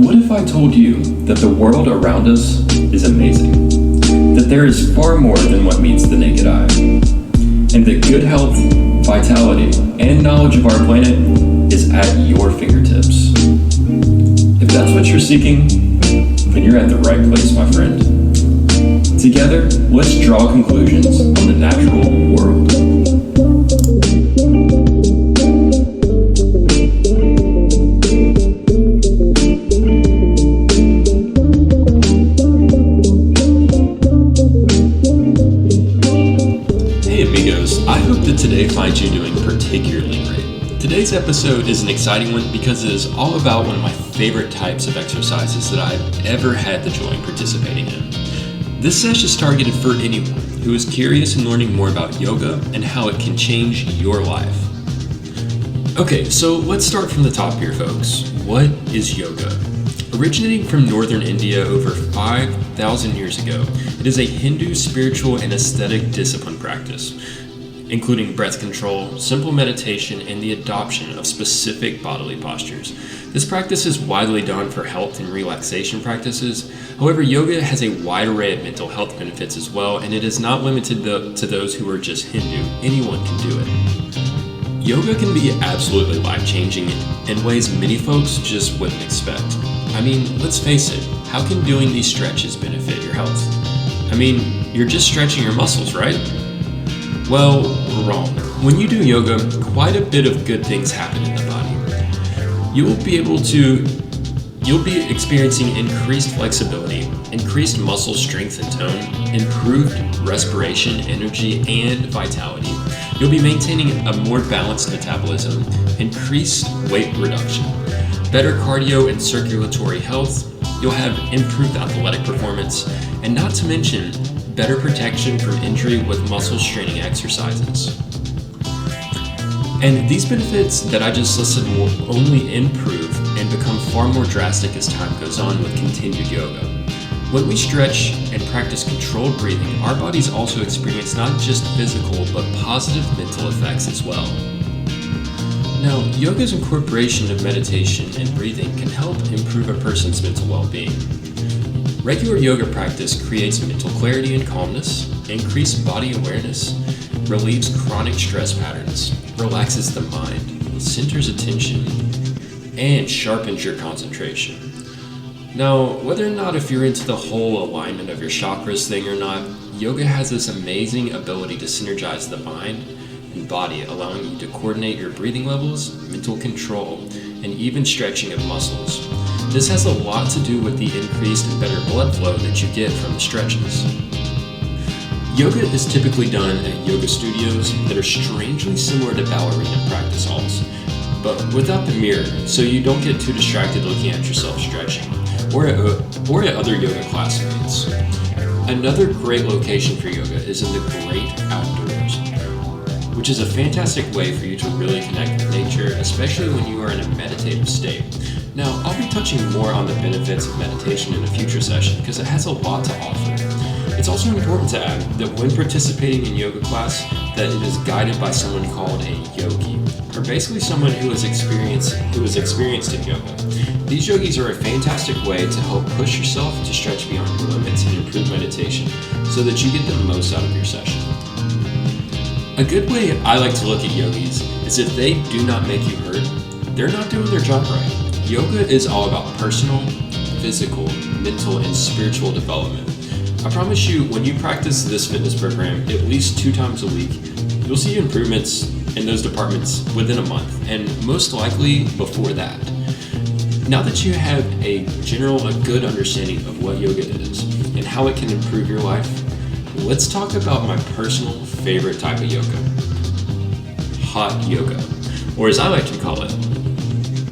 What if I told you that the world around us is amazing? That there is far more than what meets the naked eye? And that good health, vitality, and knowledge of our planet is at your fingertips? If that's what you're seeking, then you're at the right place, my friend. Together, let's draw conclusions on the natural world. I hope that today finds you doing particularly great. Today's episode is an exciting one because it is all about one of my favorite types of exercises that I've ever had the joy of participating in. This session is targeted for anyone who is curious in learning more about yoga and how it can change your life. Okay, so let's start from the top here, folks. What is yoga? Originating from northern India over 5,000 years ago, it is a Hindu spiritual and aesthetic discipline practice, including breath control, simple meditation, and the adoption of specific bodily postures. This practice is widely done for health and relaxation practices. However, yoga has a wide array of mental health benefits as well, and it is not limited to those who are just Hindu. Anyone can do it. Yoga can be absolutely life-changing in ways many folks just wouldn't expect. I mean, let's face it, how can doing these stretches benefit your health? I mean, you're just stretching your muscles, right? Well, wrong. When you do yoga, quite a bit of good things happen in the body. You'll be experiencing increased flexibility, increased muscle strength and tone, improved respiration, energy, and vitality. You'll be maintaining a more balanced metabolism, increased weight reduction, better cardio and circulatory health. You'll have improved athletic performance, and not to mention better protection from injury with muscle straining exercises. And these benefits that I just listed will only improve and become far more drastic as time goes on with continued yoga. When we stretch and practice controlled breathing, our bodies also experience not just physical but positive mental effects as well. Now, yoga's incorporation of meditation and breathing can help improve a person's mental well-being. Regular yoga practice creates mental clarity and calmness, increased body awareness, relieves chronic stress patterns, relaxes the mind, centers attention, and sharpens your concentration. Now, whether or not if you're into the whole alignment of your chakras thing or not, yoga has this amazing ability to synergize the mind and body, allowing you to coordinate your breathing levels, mental control, and even stretching of muscles. This has a lot to do with the increased and better blood flow that you get from the stretches. Yoga is typically done at yoga studios that are strangely similar to ballerina practice halls, but without the mirror, so you don't get too distracted looking at yourself stretching, or at other yoga classmates. Another great location for yoga is in the great outdoors, which is a fantastic way for you to really connect with nature, especially when you are in a meditative state. Now, I'll be touching more on the benefits of meditation in a future session because it has a lot to offer. It's also important to add that when participating in yoga class, that it is guided by someone called a yogi, or basically someone who is experienced in yoga. These yogis are a fantastic way to help push yourself to stretch beyond your limits and improve meditation so that you get the most out of your session. A good way I like to look at yogis is if they do not make you hurt, they're not doing their job right. Yoga is all about personal, physical, mental, and spiritual development. I promise you, when you practice this fitness program at least 2 times a week, you'll see improvements in those departments within a month, and most likely before that. Now that you have a good understanding of what yoga is and how it can improve your life, let's talk about my personal favorite type of yoga. Hot yoga, or as I like to call it,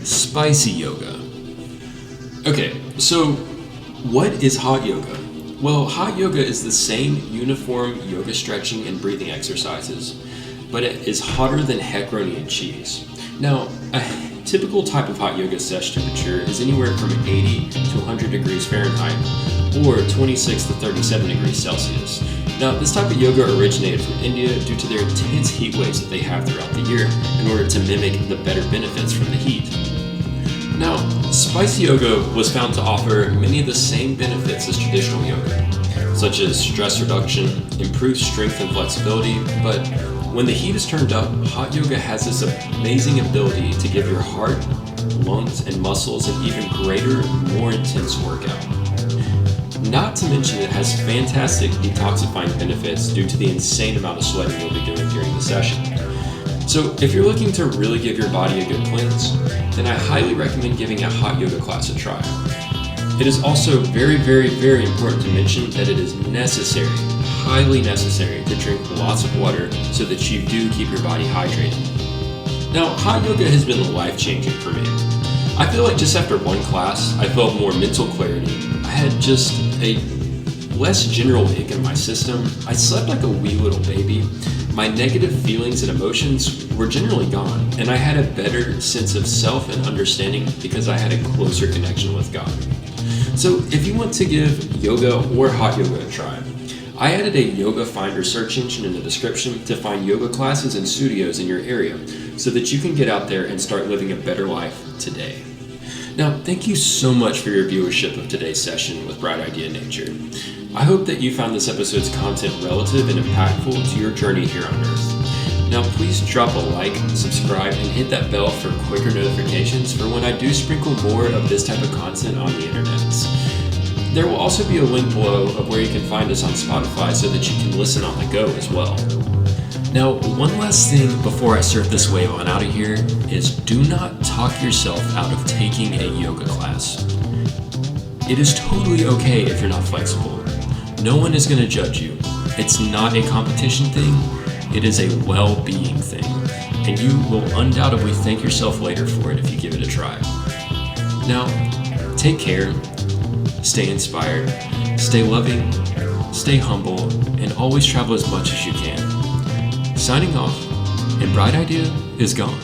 spicy yoga. Okay, so what is hot yoga? Well, hot yoga is the same uniform yoga stretching and breathing exercises, but it is hotter than pepperoni and cheese. Now, a typical type of hot yoga session temperature is anywhere from 80 to 100 degrees Fahrenheit or 26 to 37 degrees Celsius. Now, this type of yoga originated from India due to their intense heat waves that they have throughout the year in order to mimic the better benefits from the heat. Now, spice yoga was found to offer many of the same benefits as traditional yoga, such as stress reduction, improved strength and flexibility, but when the heat is turned up, hot yoga has this amazing ability to give your heart, lungs, and muscles an even greater, more intense workout. Not to mention it has fantastic detoxifying benefits due to the insane amount of sweating you'll be doing during the session. So if you're looking to really give your body a good cleanse, then I highly recommend giving a hot yoga class a try. It is also very important to mention that it is necessary, highly necessary, to drink lots of water so that you do keep your body hydrated. Now, hot yoga has been life-changing for me. I feel like just after one class, I felt more mental clarity. I had just a less general ache in my system. I slept like a wee little baby. My negative feelings and emotions were generally gone, and I had a better sense of self and understanding because I had a closer connection with God. So if you want to give yoga or hot yoga a try, I added a Yoga Finder search engine in the description to find yoga classes and studios in your area so that you can get out there and start living a better life today. Now, thank you so much for your viewership of today's session with bryghtideanature. I hope that you found this episode's content relative and impactful to your journey here on Earth. Now, please drop a like, subscribe, and hit that bell for quicker notifications for when I do sprinkle more of this type of content on the internet. There will also be a link below of where you can find us on Spotify so that you can listen on the go as well. Now, one last thing before I surf this wave on out of here is do not talk yourself out of taking a yoga class. It is totally okay if you're not flexible. No one is going to judge you. It's not a competition thing, it is a well-being thing, and you will undoubtedly thank yourself later for it if you give it a try. Now, take care, stay inspired, stay loving, stay humble, and always travel as much as you can. Signing off, and Bright Idea is gone.